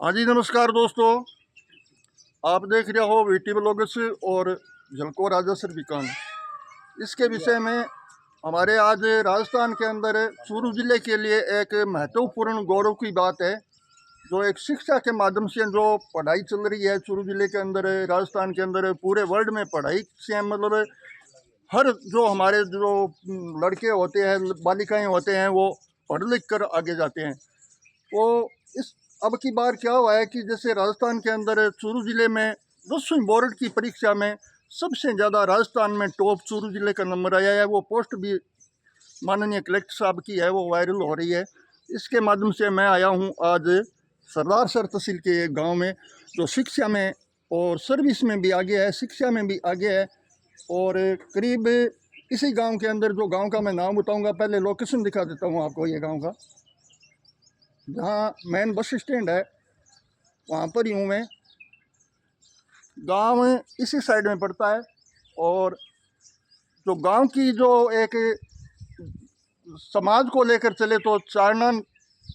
हाँ जी, नमस्कार दोस्तों। आप देख रहे हो वीटी ब्लॉग्स और झलको राजा सर बिकान। इसके विषय में हमारे आज राजस्थान के अंदर चूरू जिले के लिए एक महत्वपूर्ण गौरव की बात है, जो एक शिक्षा के माध्यम से जो पढ़ाई चल रही है चूरू जिले के अंदर, राजस्थान के अंदर, पूरे वर्ल्ड में पढ़ाई से मतलब हर जो हमारे जो लड़के होते हैं, बालिकाएं होते हैं, वो पढ़ लिख कर आगे जाते हैं। तो इस अब की बार क्या हुआ है कि जैसे राजस्थान के अंदर चूरू ज़िले में 10वीं बोर्ड की परीक्षा में सबसे ज़्यादा राजस्थान में टॉप चूरू ज़िले का नंबर आया है। वो पोस्ट भी माननीय कलेक्टर साहब की है, वो वायरल हो रही है। इसके माध्यम से मैं आया हूँ आज सरदार सर तहसील के एक गाँव में, जो शिक्षा में और सर्विस में भी आगे है, शिक्षा में भी आगे है। और करीब इसी गांव के अंदर, जो गांव का मैं नाम बताऊंगा, पहले लोकेशन दिखा देता हूं आपको। ये गांव का जहाँ मेन बस स्टैंड है, वहाँ पर ही हूँ मैं। गांव इसी साइड में पड़ता है। और जो गांव की जो एक समाज को लेकर चले तो चारनान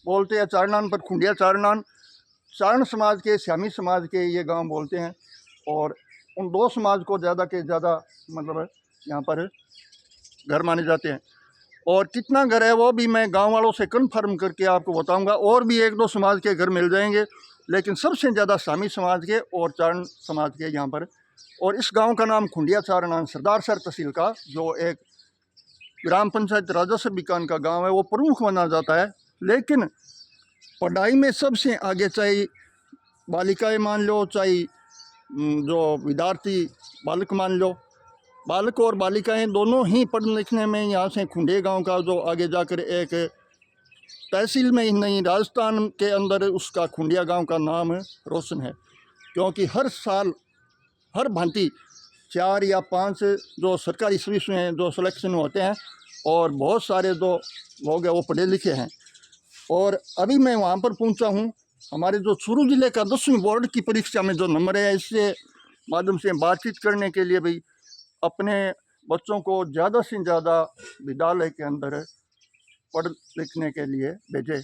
बोलते हैं, चारनान पर खुंडिया चारनान, चारण समाज के, श्यामी समाज के ये गांव बोलते हैं। और उन दो समाज को ज़्यादा के ज़्यादा मतलब यहाँ पर घर माने जाते हैं। और कितना घर है वो भी मैं गांव वालों से कन्फर्म करके आपको बताऊंगा। और भी एक दो समाज के घर मिल जाएंगे, लेकिन सबसे ज़्यादा शामी समाज के और चारण समाज के यहाँ पर। और इस गांव का नाम खुंडिया चारनान, सरदार सर तहसील का जो एक ग्राम पंचायत राजा सर बिकान का गांव है, वो प्रमुख माना जाता है। लेकिन पढ़ाई में सबसे आगे, चाहे बालिकाएँ मान लो, चाहे जो विद्यार्थी बालक मान लो, बालक और बालिकाएं दोनों ही पढ़ने लिखने में यहाँ से खुंडे गांव का जो आगे जाकर एक तहसील में ही नहीं, राजस्थान के अंदर उसका खुंडिया गांव का नाम रोशन है। क्योंकि हर साल हर भांति 4 या 5 जो सरकारी सर्विस में जो सिलेक्शन होते हैं, और बहुत सारे जो लोग हैं वो पढ़े लिखे हैं। और अभी मैं वहाँ पर पहुँचा हूँ, हमारे जो चूरू जिले का 10वीं बोर्ड की परीक्षा में जो नंबर है, इससे माध्यम से बातचीत करने के लिए भाई अपने बच्चों को ज़्यादा से ज़्यादा विद्यालय के अंदर पढ़ लिखने के लिए भेजे।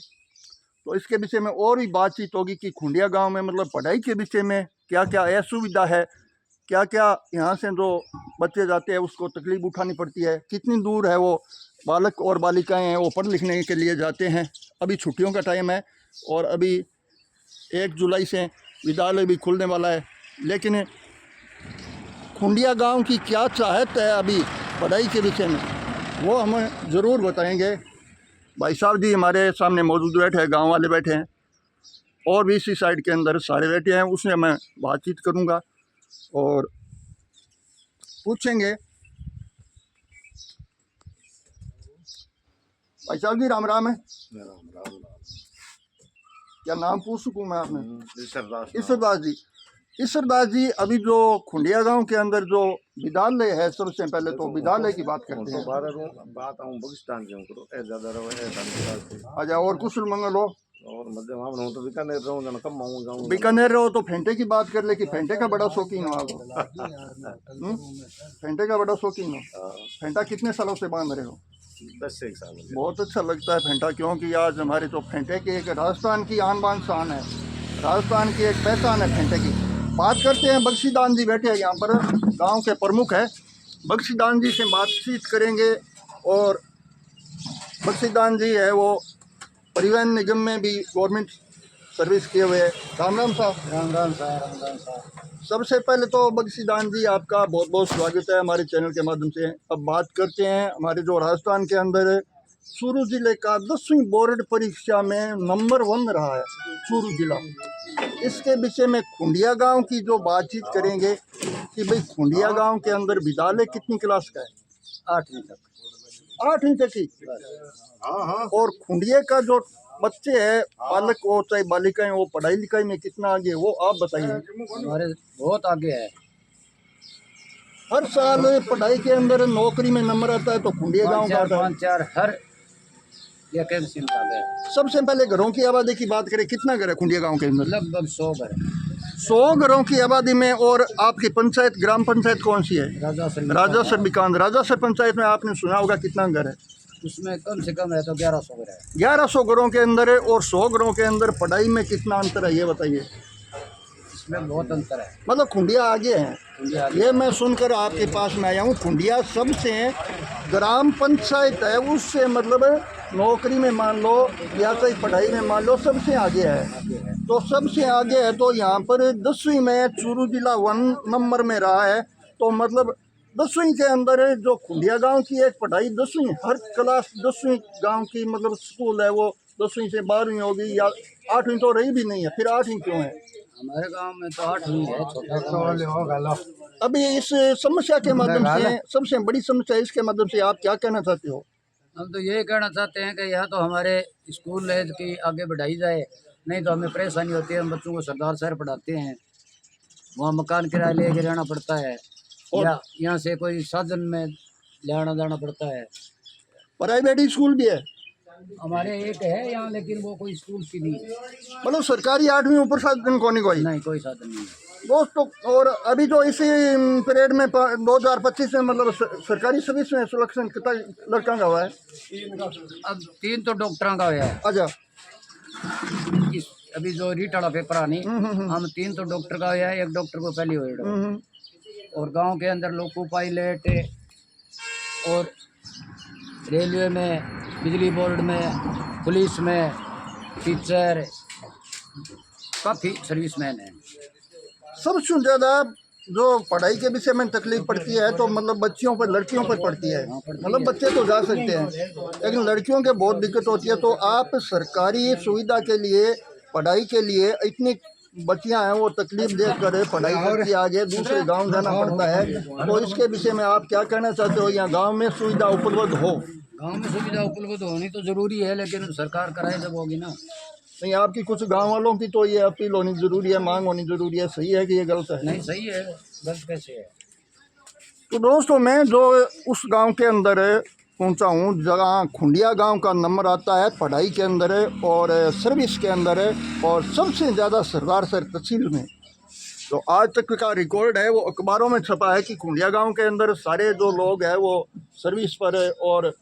तो इसके विषय में और भी बातचीत होगी कि खुंडिया गांव में मतलब पढ़ाई के विषय में क्या क्या असुविधा है, क्या क्या यहाँ से जो बच्चे जाते हैं उसको तकलीफ उठानी पड़ती है, कितनी दूर है वो बालक और बालिकाएं हैं वो पढ़ लिखने के लिए जाते हैं। अभी छुट्टियों का टाइम है और अभी 1 जुलाई से विद्यालय भी खुलने वाला है। लेकिन खुंडिया गांव की क्या चाहत है अभी पढ़ाई के विषय में, वो हमें ज़रूर बताएंगे। भाई साहब जी हमारे सामने मौजूद बैठे हैं, गांव वाले बैठे हैं, और भी इसी साइड के अंदर सारे बैठे हैं। उससे मैं बातचीत करूंगा और पूछेंगे। भाई साहब जी राम राम है। क्या नाम पूछ सकूँ मैं आपने? ईश्वरदास जी। ईश्वरदास जी, अभी जो खुंडिया गांव के अंदर जो विद्यालय है, सबसे पहले तो विद्यालय की बात करते हैं। अच्छा, और कुशल मंगल हो? तो बीकानेर रहो तो फेंटे की बात कर ले कि फेंटे का बड़ा शौकीन हो आप? फेंटे का बड़ा शौकीन हो? फेंटा कितने सालों से बांध रहे हो? 10 साल। बहुत अच्छा लगता है फेंटा, क्योंकि आज हमारे तो फेंटे की एक राजस्थान की आन बान शान है, राजस्थान की एक पहचान है फेंटे की। बात करते हैं, बख्शीदान जी बैठे हैं यहाँ पर, गांव के प्रमुख है। बख्शीदान जी से बातचीत करेंगे। और बख्शीदान जी है वो परिवहन निगम में भी गवर्नमेंट सर्विस किए हुए हैं। राम राम साहब। राम राम साहब, राम राम साहब। सबसे पहले तो बख्शीदान जी आपका बहुत बहुत स्वागत है हमारे चैनल के माध्यम से। अब बात करते हैं हमारे जो राजस्थान के अंदर चूरू जिले का 10वीं बोर्ड परीक्षा में नंबर 1 रहा है चूरू जिला। इसके विषय में खुंडिया गांव की जो बातचीत करेंगे कि भाई खुंडिया गांव के अंदर विद्यालय कितनी क्लास का है? 8वीं तक। 8वीं तक ही? और खुंडिया का जो बच्चे हैं, बालक हो चाहे बालिकाएं हो, पढ़ाई लिखाई में कितना आगे, वो आप बताइए। हमारे बहुत आगे है। हर साल पढ़ाई के अंदर नौकरी में नंबर आता है तो खुंडिया गांव का आता है। 5-4 हर वैकेंसी निकाले है। सबसे पहले घरों की आबादी की बात करें, कितना घर है खुंडिया गांव के अंदर? लगभग 100 घर है। 100 घरों की आबादी में। और आपकी पंचायत, ग्राम पंचायत कौन सी है? राजा सर राजा सर बिकान। राजा सर पंचायत में आपने सुना होगा कितना घर है? उसमें कम से कम है तो 1100 घर है। 1100 घरों के अंदर है, और 100 घरों के अंदर पढ़ाई में कितना अंतर है ये बताइए। इसमें बहुत अंतर है। मतलब खुंडिया आगे हैं। खुंडिया ये मैं सुनकर आपके पास में आया हूँ, खुंडिया सबसे ग्राम पंचायत है, उससे मतलब नौकरी में मान लो या कहीं पढ़ाई में मान लो सबसे आगे है। आगे है। तो सबसे आगे है, तो यहाँ पर 10वीं में चूरू जिला 1 नंबर में रहा है। तो मतलब 10वीं के अंदर जो खुंडिया गांव की एक पढ़ाई 10वीं, हर क्लास 10वीं गांव की मतलब स्कूल है वो 10वीं से 12वीं होगी, या 8वीं तो रही भी नहीं है, फिर 8वीं क्यों है? हमारे गांव में तो 8वीं है, छोटा गाँव है। अभी इस समस्या के माध्यम से, सबसे बड़ी समस्या इसके माध्यम से आप क्या कहना चाहते हो? हम तो यही कहना चाहते हैं कि या तो हमारे स्कूल है कि आगे बढ़ाई जाए, नहीं तो हमें परेशानी होती है। हम बच्चों को सरदार शहर पढ़ाते हैं, वहाँ मकान किराया लेके रहना पड़ता है, या यहाँ से कोई साधन में ले आना जाना पड़ता है। प्राइवेट स्कूल भी है हमारे एक है यहाँ, लेकिन वो कोई स्कूल की नहीं है। मतलब सरकारी 8वीं ऊपर साधन कोई नहीं, कोई साधन नहीं है दोस्तों। और अभी जो इसी पीरियड में 2025 में मतलब सरकारी सर्विस में सिलेक्शन कितना लड़का का हुआ है? अब 3 तो डॉक्टरों का है। अच्छा, इस अभी जो रीट वाला पेपर आनी, हम 3 तो डॉक्टर का है, एक डॉक्टर को पहली हुई। और गांव के अंदर लोको पायलट और रेलवे में, बिजली बोर्ड में, पुलिस में, टीचर, काफ़ी सर्विसमैन हैं। सबसे ज़्यादा जो पढ़ाई के विषय में तकलीफ पड़ती है तो मतलब बच्चियों पर, लड़कियों पर पड़ती है। मतलब बच्चे तो जा सकते हैं, लेकिन लड़कियों के बहुत दिक्कत होती है। तो आप सरकारी सुविधा के लिए, पढ़ाई के लिए, इतनी बच्चियां हैं वो तकलीफ देख कर पढ़ाई करके आगे दूसरे गांव जाना पड़ता है। तो इसके विषय में आप क्या कहना चाहते हो? यहाँ गांव में सुविधा उपलब्ध हो? गांव में सुविधा उपलब्ध होनी तो ज़रूरी है, लेकिन सरकार कराए जब होगी ना। नहीं, आपकी कुछ गांव वालों की तो ये अपील होनी जरूरी है, मांग होनी जरूरी है। सही है कि ये गलत है? नहीं, सही है, गलत कैसे है? तो दोस्तों, मैं जो उस गांव के अंदर पहुंचा हूं जहाँ खुंडिया गांव का नंबर आता है पढ़ाई के अंदर और सर्विस के अंदर, और सबसे ज़्यादा सरदार शहर तहसील में। तो आज तक का रिकॉर्ड है वो अखबारों में छपा है कि खुंडिया गांव के अंदर सारे जो लोग हैं वो सर्विस पर है, और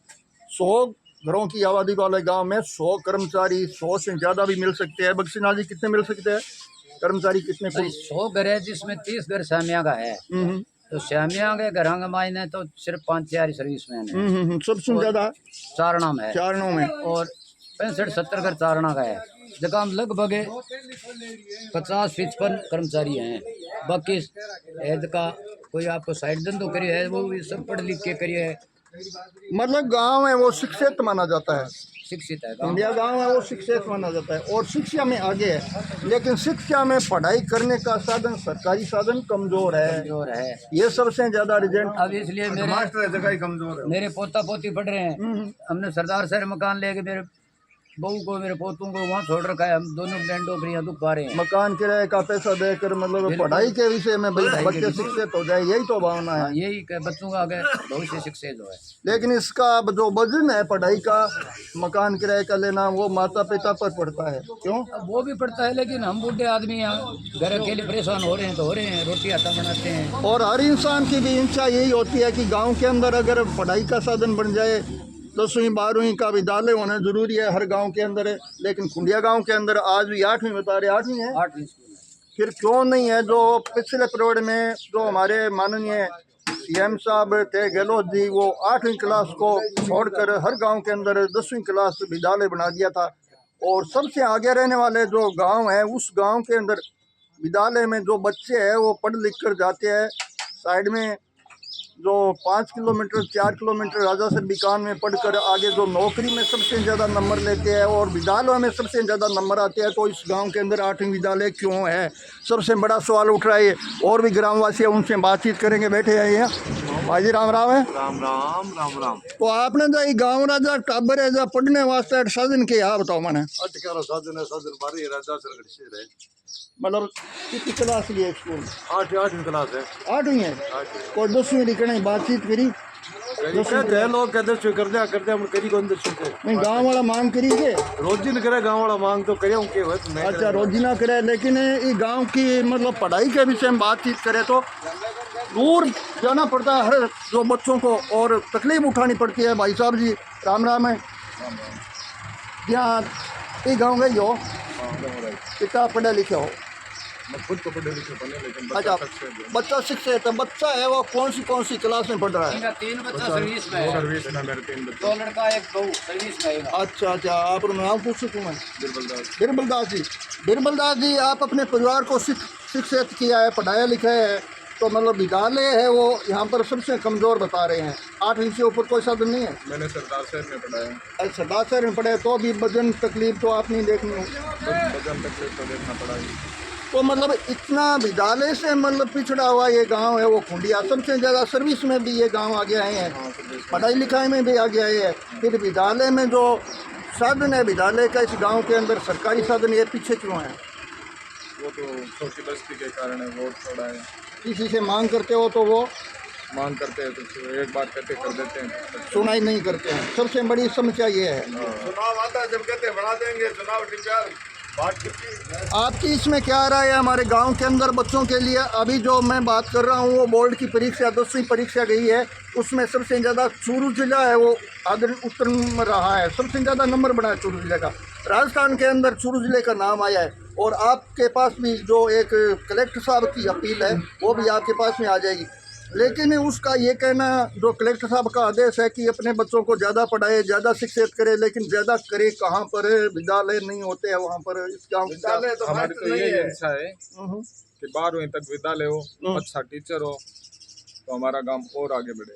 100 घरों की आबादी वाले गांव में 100 कर्मचारी, 100 से ज़्यादा भी मिल सकते हैं। बख्शीनाथ जी, कितने मिल सकते हैं कर्मचारी? कितने? 100 घर है, जिसमें 30 घर सामिया का है। तो सामिया के घर का मायने तो सिर्फ 5-4 सर्विसमैन है। सबसे ज़्यादा चारणा में है, चारणों में, और 65-70 घर चारणा का है। जगह हम लगभग 50-55 कर्मचारी हैं। बाकी एज का कोई आपको साइड धंधो करिए है, वो भी सब पढ़ लिख के करिए है। मतलब गांव है वो शिक्षित माना जाता है, शिक्षित है खुंडिया गांव है वो शिक्षित माना जाता है और शिक्षा में आगे है। लेकिन शिक्षा में पढ़ाई करने का साधन, सरकारी साधन कमजोर है। ये सबसे ज्यादा रिजेंट। अब इसलिए मेरे पोता पोती पढ़ रहे हैं। हमने सरदार शहर मकान लेके मेरे बहू को, मेरे पोतों को वहाँ छोड़ रखा है। हम दोनों नौकरियाँ दुख पा रहे हैं। मकान किराए का पैसा देकर मतलब पढ़ाई के विषय में भाई बच्चे शिक्षित हो जाए, यही तो भावना है। यही बच्चों का आगे भविष्य शिक्षित हो है। लेकिन इसका जो वजन है पढ़ाई का, मकान किराए का लेना, वो माता पिता पर पड़ता है। क्यों? अब वो भी पड़ता है, लेकिन हम बूढ़े आदमी यहाँ घर अकेले परेशान हो रहे हैं तो हो रहे हैं, रोटी आटा बनाते हैं। और हर इंसान की भी इच्छा यही होती है कि गाँव के अंदर अगर पढ़ाई का साधन बन जाए, 10वीं 12वीं का विद्यालय होना जरूरी है हर गांव के अंदर है। लेकिन खुंडिया गांव के अंदर आज भी 8वीं बता रहे, 8वीं है। 8वीं स्कूल है। फिर क्यों नहीं है? जो पिछले पीरियड में जो हमारे माननीय सीएम साहब थे गहलोत जी, वो 8वीं क्लास को छोड़कर हर गांव के अंदर 10वीं क्लास विद्यालय बना दिया था। और सबसे आगे रहने वाले जो गाँव है, उस गाँव के अंदर विद्यालय में जो बच्चे हैं वो पढ़ लिख कर जाते हैं। साइड में जो 5 किलोमीटर 4 किलोमीटर राजासर बीकान में पढ़कर आगे जो नौकरी में सबसे ज़्यादा नंबर लेते हैं और विद्यालयों में सबसे ज़्यादा नंबर आते हैं, तो इस गांव के अंदर 8वीं विद्यालय क्यों है? सबसे बड़ा सवाल उठ रहा है। और भी ग्रामवासी है, उनसे बातचीत करेंगे। बैठे हैं यहाँ भाजी। राम राम है। राम राम राम राम। तो आपने जो गाँव राजा टाबर है, जो पढ़ने वास्ते साधन के यहाँ बताओ मैंने। साधन है, साधन बारी राजासर है। मतलब कितनी क्लास लिए स्कूल? 8वीं क्लास है। 8वीं है। और 10वीं लिखने बातचीत करी कहते हैं लोग, कहते कर दे हम करी कौन नहीं, गाँव वाला मांग करी के रोजी न करे, गाँव वाला मांग तो करे उनके। अच्छा, रोजी ना करे, लेकिन ये गांव की मतलब पढ़ाई के विषय में बातचीत करें तो दूर जाना पड़ता है हर जो बच्चों को, और तकलीफ उठानी पड़ती है। भाई साहब जी राम राम है। यहाँ ये गाँव गई हो, कितना पढ़े लिखे हो? मैं खुद तो पढ़े लिखे बने, लेकिन अच्छा, बच्चा तक से बच्चा शिक्षित है। बच्चा है वो कौन सी क्लास में पढ़ रहा है? मेरा 3 बच्चा सर्विस में है, सर्विस में मेरे 3 बच्चे। 2 लड़का 1 बहू सर्विस में है। अच्छा अच्छा, आप नाम पूछ सकूँ मैं? बिरबलदास। बिरबलदास जी, बिरबलदास जी, आप अपने परिवार को शिक्षित किया है, पढ़ाया लिखा है, तो मतलब विद्यालय है वो यहाँ पर सबसे कमज़ोर बता रहे हैं। 8वीं से ऊपर कोई साधन नहीं है? मैंने सरदार शहर में पढ़ाया। अरे सरदार शहर में पढ़े तो भी वजन तकलीफ तो आप नहीं देखनी हो। बचन तकलीफ तो देखना पड़ा ही। तो मतलब इतना विद्यालय से मतलब पिछड़ा हुआ ये गांव है वो खुंडिया, सबसे ज़्यादा सर्विस में भी ये गांव आगे आए हैं, हाँ, सर्विस। पढ़ाई लिखाई में भी आगे आए हैं। फिर विद्यालय में जो साधन है विद्यालय का इस गांव के अंदर, सरकारी साधन, ये पीछे क्यों है? वो तो छोटी बस्ती के कारण है, वोट थोड़ा है। किसी से मांग करते हो तो वो मांग करते हैं तो एक बार कहते कर देते हैं, सुनाई नहीं करते हैं। सबसे बड़ी समस्या ये है। चुनाव आता है जब कहते बना देंगे, चुनाव टीचर बात आपकी इसमें क्या राय है हमारे गांव के अंदर बच्चों के लिए? अभी जो मैं बात कर रहा हूँ वो बोर्ड की परीक्षा 10वीं परीक्षा गई है, उसमें सबसे ज़्यादा चूरू जिला है वो आगे उत्तर रहा है, सबसे ज़्यादा नंबर बना है चूरू जिले का। राजस्थान के अंदर चूरू जिले का नाम आया है, और आपके पास भी जो एक कलेक्टर साहब की अपील है वो भी आपके पास में आ जाएगी। लेकिन उसका ये कहना, जो कलेक्टर साहब का आदेश है कि अपने बच्चों को ज़्यादा पढ़ाए, ज़्यादा शिक्षित करे, लेकिन ज़्यादा करे कहाँ पर? विद्यालय नहीं होते हैं वहाँ पर इस गाँव विद्यालय तो हमारी तो ये इच्छा है हम्म। कि 12वीं तक विद्यालय हो, अच्छा टीचर हो, तो हमारा गांव और आगे बढ़े।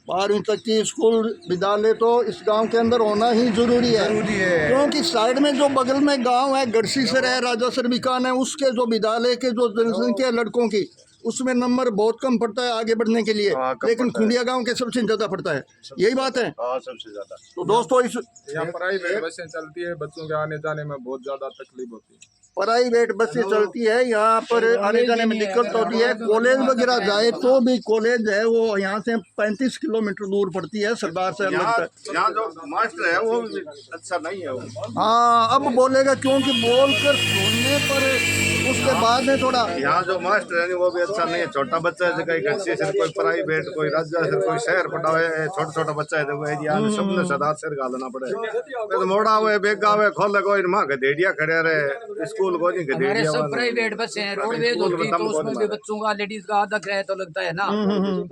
12वीं तक की स्कूल विद्यालय तो इस गांव के अंदर होना ही जरूरी है, क्योंकि साइड में जो बगल में गांव है गढ़सीसर है, राजासर बीकान है, उसके जो विद्यालय के जो जनसंख्या लड़कों की, उसमें नंबर बहुत कम पड़ता है आगे बढ़ने के लिए, लेकिन खुंडिया गांव के सबसे ज़्यादा पड़ता है। यही बात है। सबसे ज्यादा। तो दोस्तों इस यहाँ प्राइवेट बसें चलती है, बच्चों के आने जाने में बहुत ज्यादा तकलीफ होती है। प्राइवेट बसें चलती है, यहाँ पर आने जाने में दिक्कत होती है। कॉलेज वगैरह जाए तो भी कॉलेज है वो यहाँ से 35 किलोमीटर दूर पड़ती है, सरदार से लगता है। यहाँ जो मास्टर है वो भी अच्छा नहीं है वो। हाँ, अब बोलेगा क्योंकि बोल कर सुनने पर उसके बाद में थोड़ा। यहाँ जो मास्टर है वो भी अच्छा नहीं है। छोटा बच्चा है कहीं घर से कोई प्राइवेट, कोई राज्य से, कोई शहर पढ़ा हुआ है, छोटा बच्चा है देखो एरिया में सबने सरदार शहर घालना पड़े। तो मोड़ा हुए बेग हुए खोले कोई माँ गधेड़िया खड़े रहे, स्कूल को नहीं हमारे गधेड़िया सब प्राइवेट बसें हैं, रोडवेज होती तो उसमें भी बच्चों का, लेडीज का आधा किराया तो लगता है ना,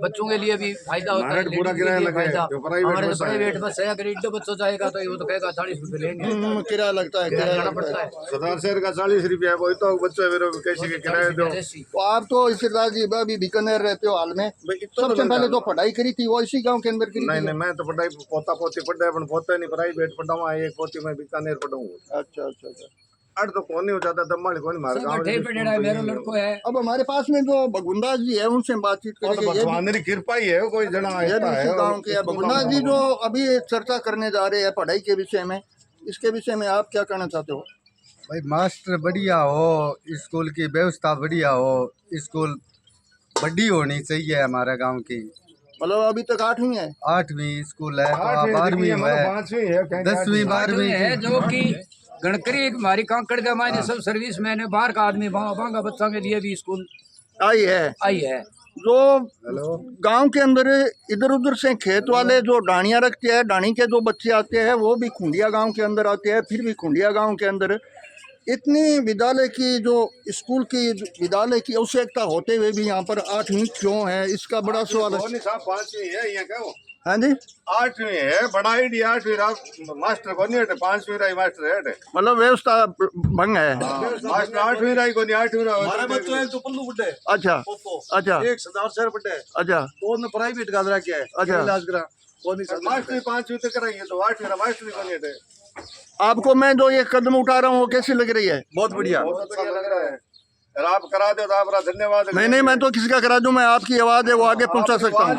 बच्चों के लिए भी फायदा होता है, पूरा लेडीज के किराया लिए लगे, फायदा। जो प्राइवेट हमारे बस है। प्राइवेट बस है, अगर 1 बच्चों जाएगा तो वो तो कहेगा 40 रुपये लेंगे, किराया लगता है, किराया देना लगता पड़ता है। है। सरदार शहर का 40 रुपया कोई तो बच्चे मेरे कैसे के किराए दो। तो आप तो सरदार जी अभी बीकानेर रहते हो हाल में, सबसे पहले तो पढ़ाई करी थी वो इसी गांव के अंदर करी नहीं थी? नहीं, मैं तो पढ़ाई पोता पोती पढ़ा है, पोता नहीं प्राइवेट पढ़ा हुआ, एक पोती मैं बीकानेर पढ़ा हूँ। अच्छा अच्छा अच्छा। अड़ तो कौन हो जाता दम्माली कौन मार गाँव मेरा लड़को है। अब हमारे पास में जो भगुंदास जी है उनसे बातचीत करेंगे। ये भी- भगवान की कृपा ही है, कोई जना ये ऐसा भी है। इसी गाँव के है। भगुंदास जी जो अभी चर्चा करने जा रहे हैं पढ़ाई के विषय में, इसके विषय में आप क्या कहना चाहते हो? भाई मास्टर बढ़िया हो, स्कूल की व्यवस्था बढ़िया हो, स्कूल बड़ी होनी चाहिए हमारे गांव की। मतलब अभी तक 8वीं है? 8वीं स्कूल है तो 12वीं है, 10वीं 12वीं है जो कि गणकरी हमारी कांकड़ का मायने सब सर्विस मैन है, बाहर का आदमी बांगा बच्चा के लिए भी स्कूल आई है। आई है। जो गांव के अंदर इधर उधर से खेत वाले जो डाणियाँ रखते हैं, डाणी के जो बच्चे आते हैं वो भी खुंडिया गांव के अंदर आते हैं। फिर भी खुंडिया गांव के अंदर इतनी विद्यालय की जो स्कूल की विद्यालय की आवश्यकता होते हुए भी यहाँ पर 8वीं क्यों है, इसका बड़ा सवाल है। 5वीं है यहाँ क्या? हाँ जी, 8वीं है, बढ़ाई दी 8वीं मास्टर को नहीं हटे, 5वीं रही मास्टर है। मतलब व्यवस्था भंग है। मास्टर 8वीं रही को नहीं, 8वीं हमारे बच्चों एक तो पल्लू बुड्ढे अच्छा अच्छा एक सरदार शहर बुड्ढे, अच्छा तो ने प्राइवेट का रहा क्या है, अच्छा। इलाज करा कौन नहीं सरदार मास्टर 5वीं तक कराएंगे तो 8वीं मास्टर को नहीं हटे। आपको मैं जो ये कदम उठा रहा हूँ वो कैसी लग रही है? बहुत बढ़िया। बहुत अच्छा लग रहा है। अगर आप करा दो तो आपका धन्यवाद। नहीं, मैं तो किसी का करा दूं, मैं आपकी आवाज़ है वो आगे पहुंचा सकता हूँ।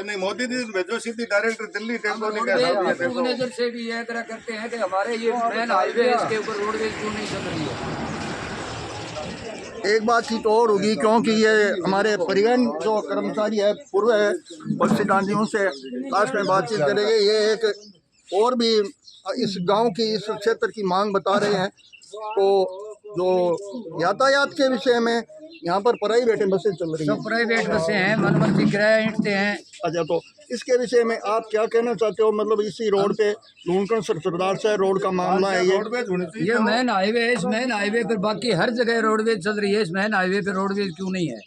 नहीं मोदी जी भेजो सीधी डायरेक्ट दिल्ली टेम्पो नहीं भुवनेश्वर से भी यह तरह करते हैं कि हमारे ये मेन हाईवे है, इसके ऊपर रोडवेज क्यों नहीं चल रही है। एक बातचीत और होगी, क्योंकि ये हमारे परिवहन जो कर्मचारी है पूर्व है बख्शीदान जी, उनसे लास्ट में बातचीत करेंगे। ये एक और भी इस गांव की, इस क्षेत्र की मांग बता रहे हैं। तो जो यातायात के विषय में यहाँ पर प्राइवेट बसें चल रही हैं। सब प्राइवेट बसें हैं, मनमर्जी किराया ईंटते हैं। अच्छा, तो इसके विषय में आप क्या कहना चाहते हो? मतलब इसी रोड पे लूणकरण सरदार साहब रोड का मामला है ये मेन हाईवे है, इस मेन हाईवे पर बाकी हर जगह रोडवेज चल रही है, इस मेन हाईवे पे रोडवेज क्यों नहीं है?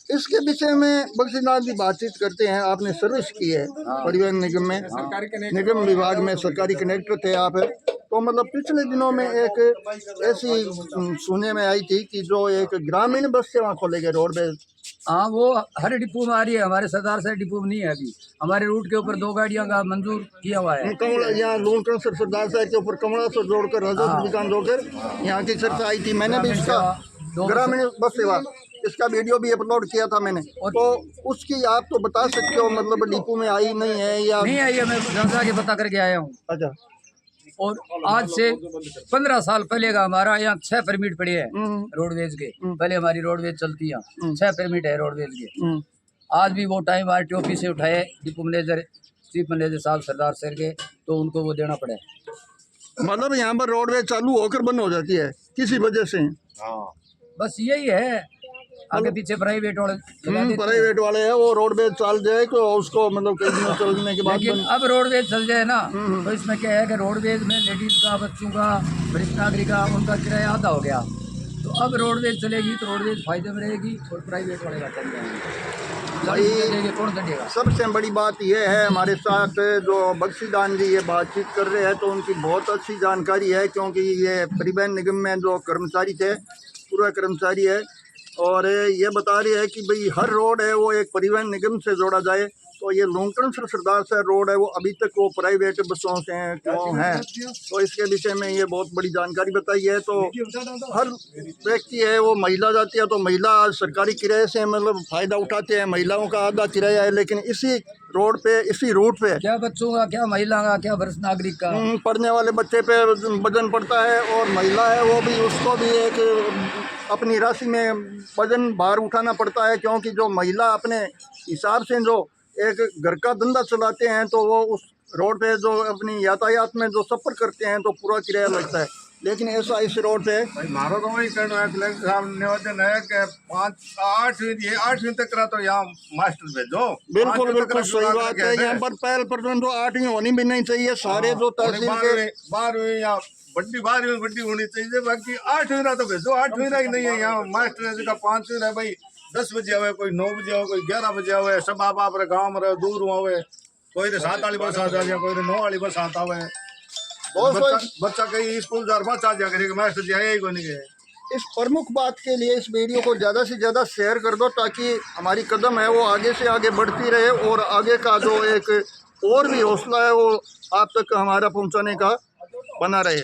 इसके विषय में बख्शीनाथ जी बातचीत करते हैं। आपने सर्विस की है परिवहन निगम में, निगम विभाग में सरकारी कनेक्टर थे आप। तो मतलब पिछले दिनों में एक ऐसी सुनने में आई थी कि जो एक ग्रामीण बस सेवा खोले गए रोडवेज। हाँ, वो हर डिपो में आ रही है, हमारे सरदार साहब डिपो में नहीं है अभी। हमारे रूट के ऊपर 2 गाड़ियां का मंजूर किया हुआ है। कमला यहाँ लूणकरण सरदार साहब के ऊपर कमला से जोड़कर रजत दुकान जोड़कर यहाँ की चर्चा आई थी। मैंने भी इसका ग्रामीण बस सेवा इसका वीडियो भी अपलोड किया था मैंने। तो उसकी आप तो बता सकते हो मतलब डिपो में आई नहीं है या नहीं आई है? मैं जनता के पता करके आया हूँ। अच्छा, और आज से 15 साल पहले का हमारा यहाँ 6 परमिट पड़े हैं रोडवेज के। पहले हमारी रोडवेज चलती है, 6 परमिट है रोडवेज के। आज भी वो टाइम RTO ऑफिस से उठाए डिपो मैनेजर, चीफ मैनेजर साहब सरदार सर के, तो उनको वो देना पड़े। मतलब यहाँ पर रोडवेज चालू होकर बंद हो जाती है किसी वजह से। बस यही है, आगे पीछे प्राइवेट वाले प्राइवेट वाले है वो रोडवेज चल जाए तो उसको मतलब कई दिनों चलने के बाद लेकिन अब रोडवेज चल जाए ना, तो इसमें क्या है कि रोडवेज में लेडीज का, बच्चों का, वरिष्ठ नागरिक का, उनका किराया आधा हो गया। तो अब रोडवेज चलेगी तो रोडवेज फायदे में रहेगी और प्राइवेट वाले का चल जाएंगे। कौन चलेगा? सबसे बड़ी बात यह है, हमारे साथ जो बख्शीदान जी ये बातचीत कर रहे हैं तो उनकी बहुत अच्छी जानकारी है, क्योंकि ये परिवहन निगम में जो कर्मचारी थे, पूर्व कर्मचारी है, और ये बता रही है कि भाई हर रोड है वो एक परिवहन निगम से जोड़ा जाए। तो ये लूणकरण सरदार साहब रोड है वो अभी तक वो प्राइवेट बसों से क्यों है, तो इसके विषय में ये बहुत बड़ी जानकारी बताई है। तो हर व्यक्ति है वो महिला जाती है तो महिला सरकारी किराए से मतलब फ़ायदा उठाते हैं, महिलाओं का आधा किराया है। लेकिन इसी रोड पे, इसी रूट पे क्या बच्चों का, क्या महिला का, क्या वरिष्ठ नागरिक का, पढ़ने वाले बच्चे पे वजन पड़ता है, और महिला है वो भी, उसको भी एक अपनी राशि में वजन भार उठाना पड़ता है। क्योंकि जो महिला अपने हिसाब से जो एक घर का धंधा चलाते हैं तो वो उस रोड पे जो अपनी यातायात में जो सफ़र करते हैं तो पूरा किराया लगता है। लेकिन ऐसा इस रोड पे मारो तो वही कहना है कलेक्टर साहब निवेदन है कि 8वीं तक का तो यहाँ मास्टर भेजो। बिल्कुल बिल्कुल सही बात है। यहाँ पर पहल पर तो 8वीं होनी भी नहीं चाहिए। सारे जो तहसील के 12वीं या बड्डी होनी चाहिए, बाकी 8वीं ना तो भेजो। 8वीं ही नहीं है यहाँ मास्टर का। 5वीं है भाई, 10 बजे आवे, कोई 9 बजे आवे, कोई 11 बजे आवे, सब आप गाँव में रहे, दूर आवे, कोई 7 वाली बस आ जाए, कोई 9 वाली बस आता है। बच्चा कहीं स्कूल जा बस आ जाएगा, मास्टर जी आए ही को नहीं गए। इस प्रमुख बात के लिए इस वीडियो को ज़्यादा से ज़्यादा शेयर कर दो, ताकि हमारी कदम है वो आगे से आगे बढ़ती रहे और आगे का जो एक और भी हौसला है वो आप तक हमारा पहुंचाने का बना रहे।